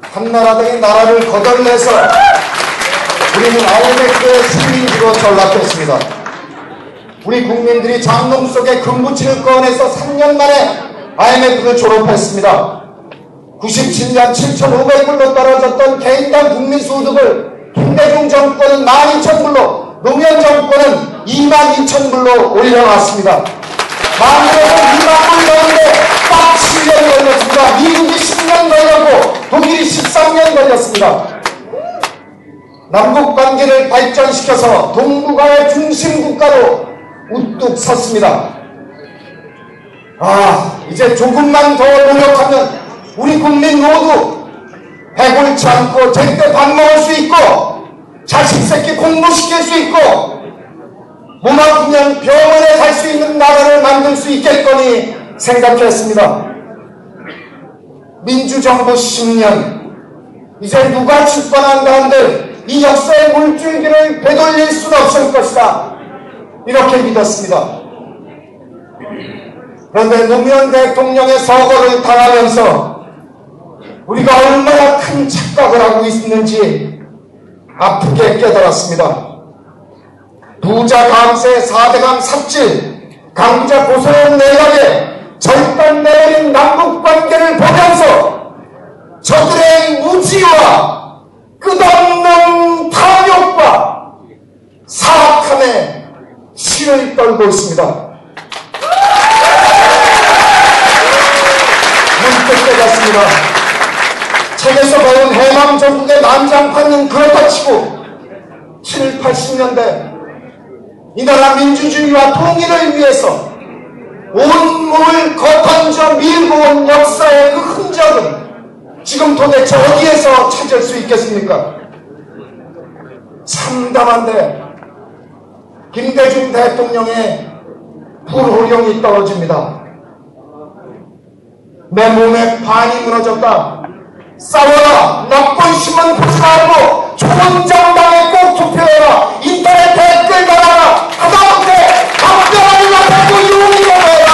한나라 등의 나라를 거덜내서 우리는 IMF의 식민지로 전락했습니다. 우리 국민들이 장롱 속에 금부치를 꺼내서 3년 만에 IMF를 졸업했습니다. 97년 7,500불로 떨어졌던 개인당 국민소득을 김대중 정권은 12,000불로, 노무현 정권은 22,000불로 올려놨습니다. 만들어서 2만 불 넣는데 딱 7년 걸렸습니다. 미국이 10년 걸렸고 독일이 13년 걸렸습니다. 남북관계를 발전시켜서 동북아의 중심국가로 우뚝 섰습니다. 이제 조금만 더 노력하면 우리 국민 모두 배골치 않고 제때 밥 먹을 수 있고 자식 새끼 공부시킬 수 있고 몸 아프면 병원에 갈 수 있는 나라를 만들 수 있겠거니 생각했습니다. 민주정부 10년, 이제 누가 집권한다 한들 이 역사의 물줄기를 되돌릴 수는 없을 것이다, 이렇게 믿었습니다. 그런데 노무현 대통령의 서거를 당하면서 우리가 얼마나 큰 착각을 하고 있는지 아프게 깨달았습니다. 부자 감세, 4대강 삽질, 강자 고소한 내각에 절단 내린 남북관계를 보면서 저들의 무지와 끝없는 탐욕과 사악함에 치를 떨고 있습니다. 문득 깨닫습니다. 책에서 배운 해방 전국의 난장판은 그렇다 치고 7, 80년대 이 나라 민주주의와 통일을 위해서 온몸을 거던져 밀고 온 역사의 그 흔적은 지금 도대체 어디에서 찾을 수 있겠습니까? 참담한데 김대중 대통령의 불호령이 떨어집니다. 내 몸에 반이 무너졌다. 싸워라. 나쁜 신문 보지 말고 좋은 정당에 꼭 투표해라. 인터넷 댓글 달아라. 하다못해 박병환이 나타나고 용이 먹어라.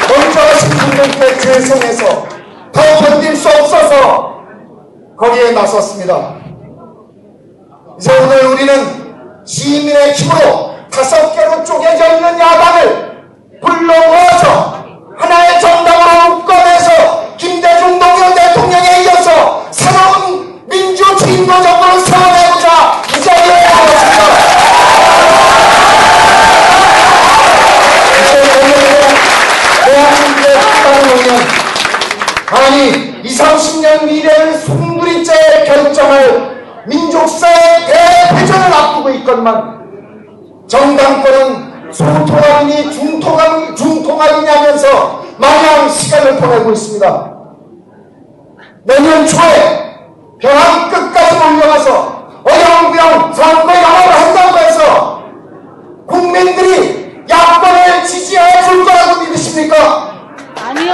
먼저 가신 분들께 죄송해서 더 견딜 수 없어서 거리에 나섰습니다. 이제 오늘 우리는 시민의 힘으로 5개로 쪼개져 있는 야당을 불러 모아서 하나의 정당으로 묶어내서 김대중 노무현 대통령에 이어서 새로운 민주주의인도 정부를 세워내고자 이 자리에 나왔습니다. 이제 대한민국의 다른 의원, 아니 20, 30년 미래를 송두리째 결정할 민족사의 대회전을 앞두고 있건만 정당권은 소통합이니 중통합이냐면서 마냥 시간을 보내고 있습니다. 내년 초에 벼랑 끝까지 올려가서 어영부영 선거 영합을 한다고 해서 국민들이 야권을 지지해 줄 거라고 믿으십니까? 아니요.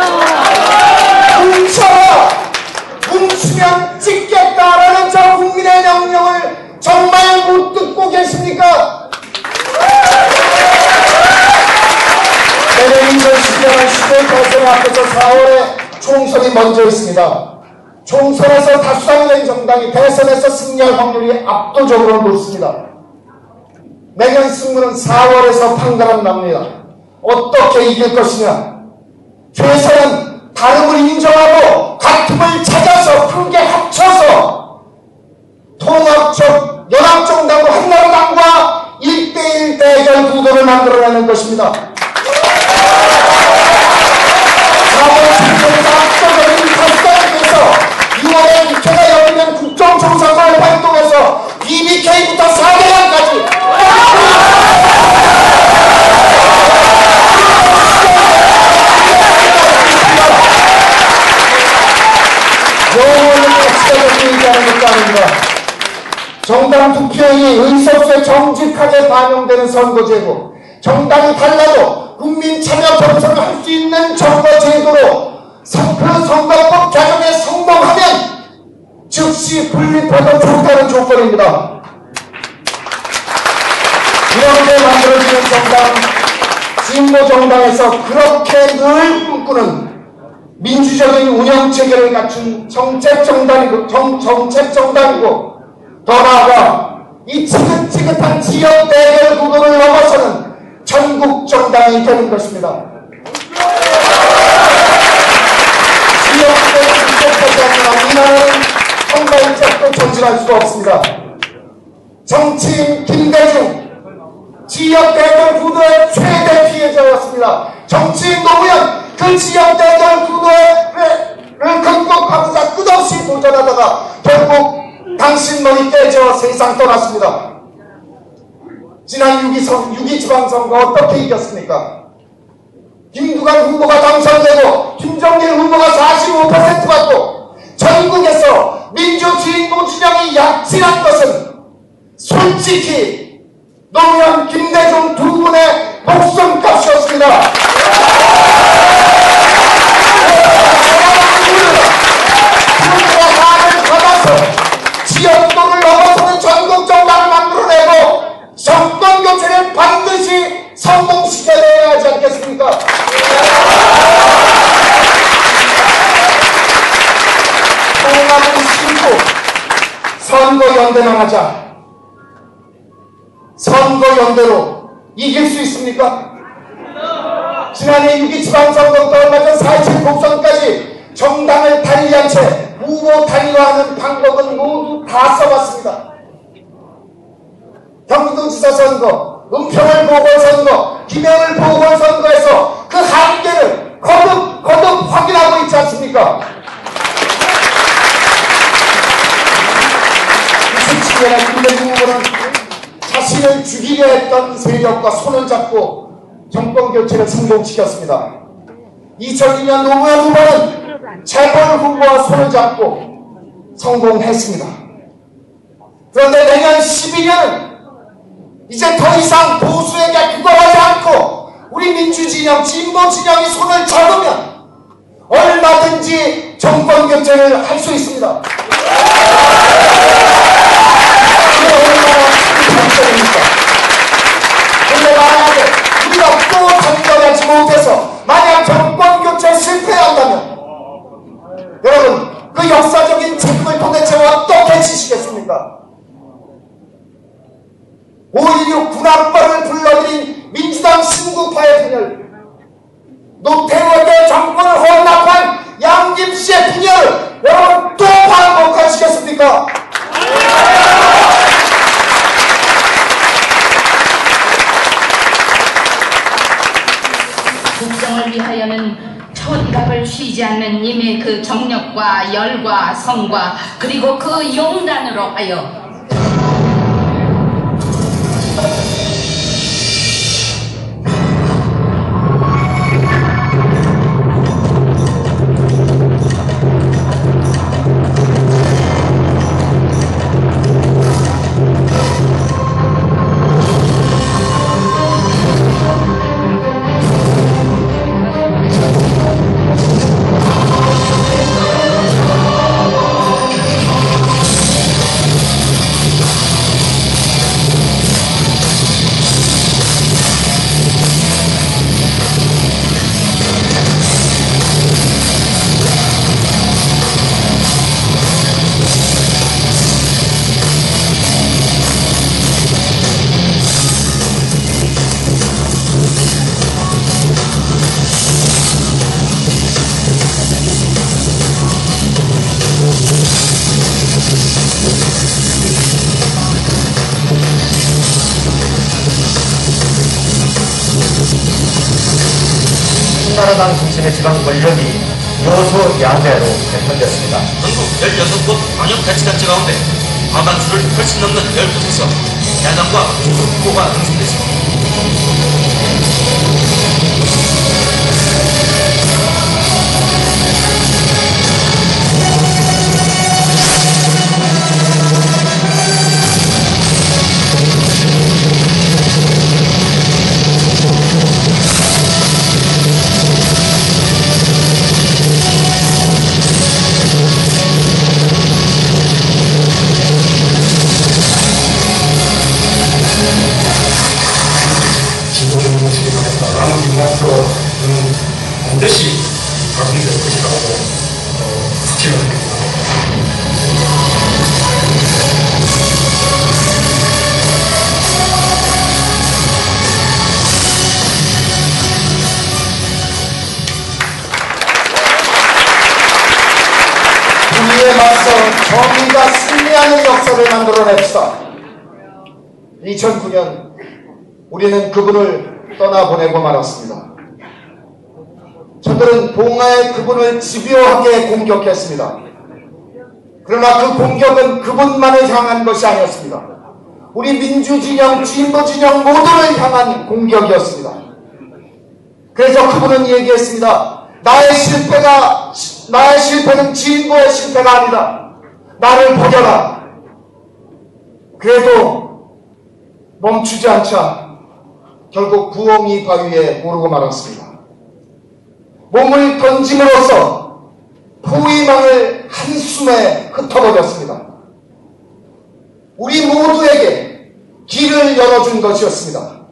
뭉쳐라! 뭉치면 찍겠다라는 저 국민의 명령을 정말 못 듣고 계십니까? 내년 2012년 10월 대선 앞에서 4월에 총선이 먼저 있습니다. 총선에서 다수당된 정당이 대선에서 승리할 확률이 압도적으로 높습니다. 내년 승부는 4월에서 판가름 납니다. 어떻게 이길 것이냐? 최선은 다름을 인정하고 다툼을 찾아서 크게 합쳐서 통합적 연합정당과 한나라당과 1대1 대결 구도를 만들어내는 것입니다. 4월 총선에서 압도적인 다수당에서 6월에 국회가 열리면 국정조사관을 발동해서 BBK부터 4대강까지 영원히 가치가 얘기하는 것도 아닙니다. 정당 투표인이 의석수에 정직하게 반영되는 선거제도, 정당이 달라도 국민 참여 경선을 할 수 있는 선거제도로 선거법 개정에 성공하면 즉시 분립해도 좋다는 조건입니다. 이렇게 만들어지는 정당 진보정당에서 그렇게 늘 꿈꾸는 민주적인 운영체계를 갖춘 정책정당이고 더 나아가 이 지긋지긋한 지역 대결 구도를 넘어서는 전국정당이 되는 것입니다. 지역대를 극복하지 않으면 이 나라는 정발적도 전진할 수가 없습니다. 정치인 김대중 지역 대결 구도의 최대 피해자였습니다. 정치인 노무현 그 지역 대결 구도를 극복하고자 끝없이 도전하다가 결국 당신 머리 깨져 세상 떠났습니다. 지난 6.2 지방선거 어떻게 이겼습니까? 김두관 후보가 당선되고 김정일 후보가 45% 받고 전국에서 민주주의인공 진영이 약진한 것은 솔직히 노무현, 김대중 두 분의 목숨값이었습니다. 그분들의 말을 받아서 지역도를 넘어서는 전국정당을 만들어내고 정권교체를 반드시 성공시켜내야 하지 않겠습니까? 통합을 심고 선거연대만 하자. 선거연대로 이길 수 있습니까? 지난해 6.2 지방선거부터 얼마 전 4.27 공선까지 정당을 달리한 채 후보 단일화하는 방법은 모두 다 써봤습니다. 경기도지사 선거, 은평을 보궐선거, 김해을 보궐선거에서 그 한계를 거듭 확인하고 있지 않습니까? 27년에 김대중 후보는 자신을 죽이려 했던 세력과 손을 잡고 정권교체를 성공시켰습니다. 2002년 노무현 후보는 재벌 후보와 손을 잡고 성공했습니다. 그런데 내년 12년은 이제 더 이상 보수에게 구걸하지 않고 우리 민주진영, 진보진영이 손을 잡으면 얼마든지 정권교체를 할 수 있습니다. 이게 얼마나 큰 장점입니까? 그런데 만약에 우리가 또 선거하지 못해서 만약 정권교체 실패한다면 여러분 그 역사적인 책임을 도대체 어떻게 지시겠습니까? 5.16 군악발을 불러들인 민주당 신구파의 분열, 노태우에게 정권을 헌납한 양김씨의 분열 여러분 또 반복하시겠습니까? 국정을 위하여는 초디갑을 쉬지 않는 님의 그 정력과 열과 성과 그리고 그 용단으로 하여 한나라당 중심의 지방 권력이 여소야대로 개편됐습니다. 전국 16곳 광역자치단체 가운데 과반수를 훨씬 넘는 12곳에서 야당과 중도 후보가 당선됐습니다. 반드시 가동될 것이라고 확신합니다. 불의에 맞서 정의가 승리하는 역사를 만들어냅시다. 2009년 우리는 그분을 떠나보내고 말았습니다. 저들은 봉화의 그분을 집요하게 공격했습니다. 그러나 그 공격은 그분만을 향한 것이 아니었습니다. 우리 민주진영, 진보진영 모두를 향한 공격이었습니다. 그래서 그분은 얘기했습니다. 나의 실패는 진보의 실패가 아니다. 나를 버려라. 그래도 멈추지 않자 결국 부엉이 바위에 오르고 말았습니다. 몸을 던짐으로써 포위망을 한숨에 흩어버렸습니다. 우리 모두에게 길을 열어준 것이었습니다.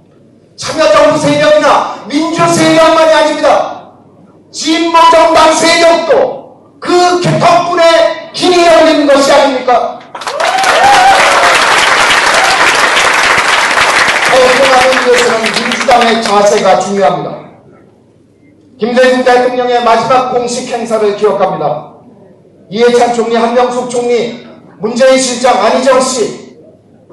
참여정부 세력이나 민주세력만이 아닙니다. 진보정당 세력도 그 덕분에 길이 열린 것이 아닙니까? 대통령을 위해서는 민주당의 자세가 중요합니다. 김대중 대통령의 마지막 공식 행사를 기억합니다. 이해찬 총리, 한명숙 총리, 문재인 실장, 안희정 씨,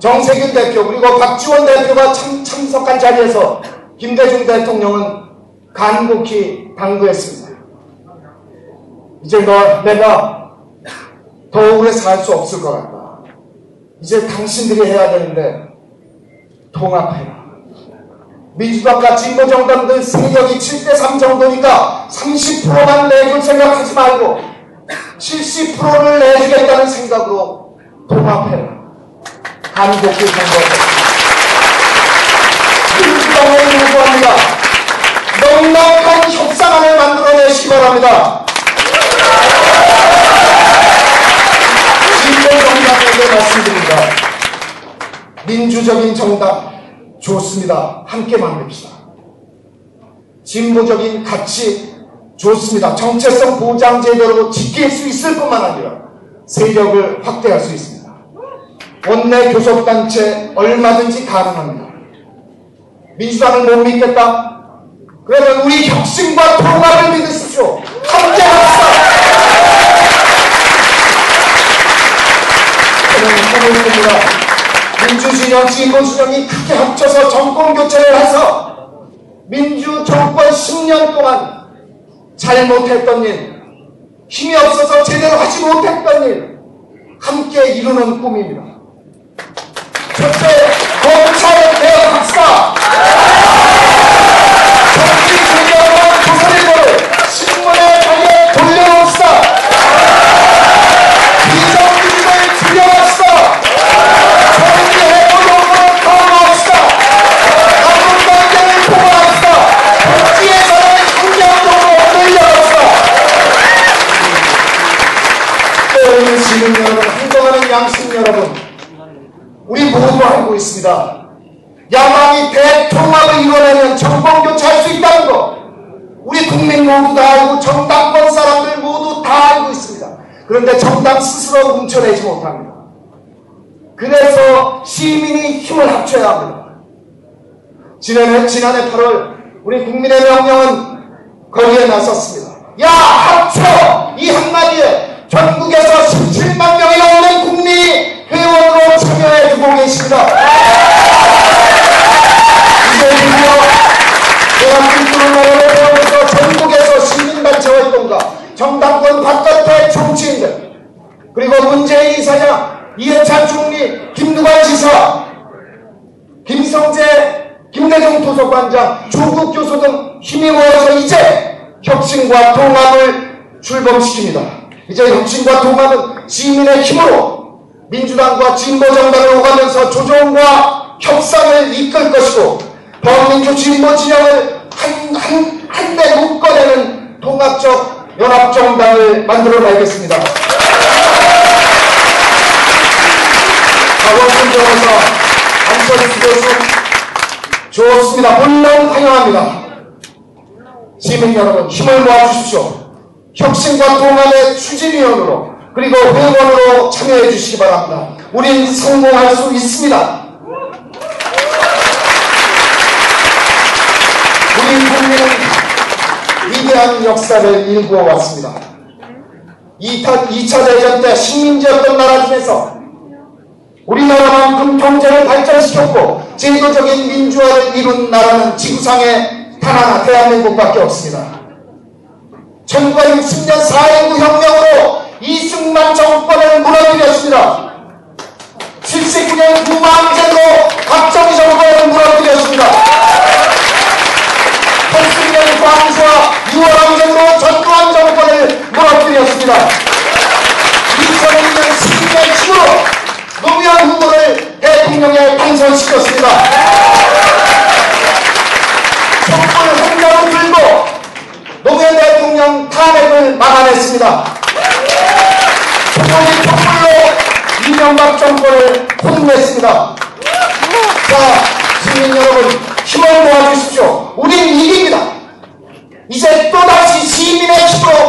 정세균 대표 그리고 박지원 대표가 참석한 자리에서 김대중 대통령은 간곡히 당부했습니다. 이제 내가 더 오래 살 수 없을 것 같다. 이제 당신들이 해야 되는데 통합해라. 민주당과 진보정당들 세력이 7대3 정도니까 30%만 내줄 생각하지 말고 70%를 내주겠다는 생각으로 통합해라. 간곡히 당부했습니다. 민주당을 요구합니다. 넉넉한 협상안을 만들어내시기 바랍니다. 진보정당에게 말씀드립니다. 민주적인 정당 좋습니다. 함께 만듭시다. 진보적인 가치 좋습니다. 정체성 보장 제도로 지킬 수 있을 뿐만 아니라 세력을 확대할 수 있습니다. 원내 교섭단체 얼마든지 가능합니다. 민주당을 못 믿겠다? 그러면 우리 혁신과 통합을 믿으십시오. 함께 합시다. 저는 꿈을 꿉니다. 민주진영, 진보진영이 크게 합쳐서 정권교체를 해서 민주정권 10년 동안 잘못했던 일, 힘이 없어서 제대로 하지 못했던 일 함께 이루는 꿈입니다. 첫째, 검찰을 개혁합시다. 정치조정과 조선일보를 신문의 자리에 돌려놓읍시다. 비정규직을 줄여갑시다. 시민 여러분, 행동하는 양심 여러분, 우리 모두 알고 있습니다. 야당이 대통합을 이뤄내면 정권교체할 수 있다는 거 우리 국민 모두 다 알고 정당권 사람들 모두 다 알고 있습니다. 그런데 정당 스스로 뭉쳐내지 못합니다. 그래서 시민이 힘을 합쳐야 합니다. 지난해 8월 우리 국민의 명령은 거리에 나섰습니다. 야, 합쳐! 이 한마디에 전국에서 17만 명이 넘는 국민이 회원으로 참여해주고 계십니다. 이제 드디어 제가 kultural 나라를 배우면서 전국에서 시민단체 활동가, 정당권 바깥의 정치인들, 그리고 문재인 이사장, 이해찬 총리, 김두관 지사, 김성재, 김대중 도서관장, 조국 교수 등 힘이 모여서 이제 혁신과 통합을 출범시킵니다. 이제 혁신과 통합은 시민의 힘으로 민주당과 진보정당을 오가면서 조정과 협상을 이끌 것이고 범민주 진보 진영을 한데 묶어내는 통합적 연합정당을 만들어내겠습니다. 박원순 변호사, 안철수 교수 좋습니다. 물론 환영합니다. 시민 여러분 힘을 모아주십시오. 혁신과 통합의 추진위원으로 그리고 회원으로 참여해 주시기 바랍니다. 우린 성공할 수 있습니다. 우리 국민은 위대한 역사를 일구어 왔습니다. 2차 대전 때 식민지였던 나라 중에서 우리나라만큼 경제를 발전시켰고 제도적인 민주화를 이룬 나라는 지구상에 단 하나 대한민국밖에 없습니다. 1960년 4.19 혁명으로 이승만 정권을 무너뜨렸습니다. 79년 구마항쟁으로 박정희 정권을 무너뜨렸습니다. 80년 광수와 유월항쟁으로 전두환 정권을 무너뜨렸습니다. 2002년 12년 치로 노무현 후보를 대통령에 당선시켰습니다. 촛불 홍장을 들고 노무현 대통령 탄핵을 막아냈습니다. 촛불로 이명박 정권을 혼냈습니다. 자, 시민 여러분 힘을 모아주십시오. 우린 이깁니다. 이제 또다시 시민의 힘으로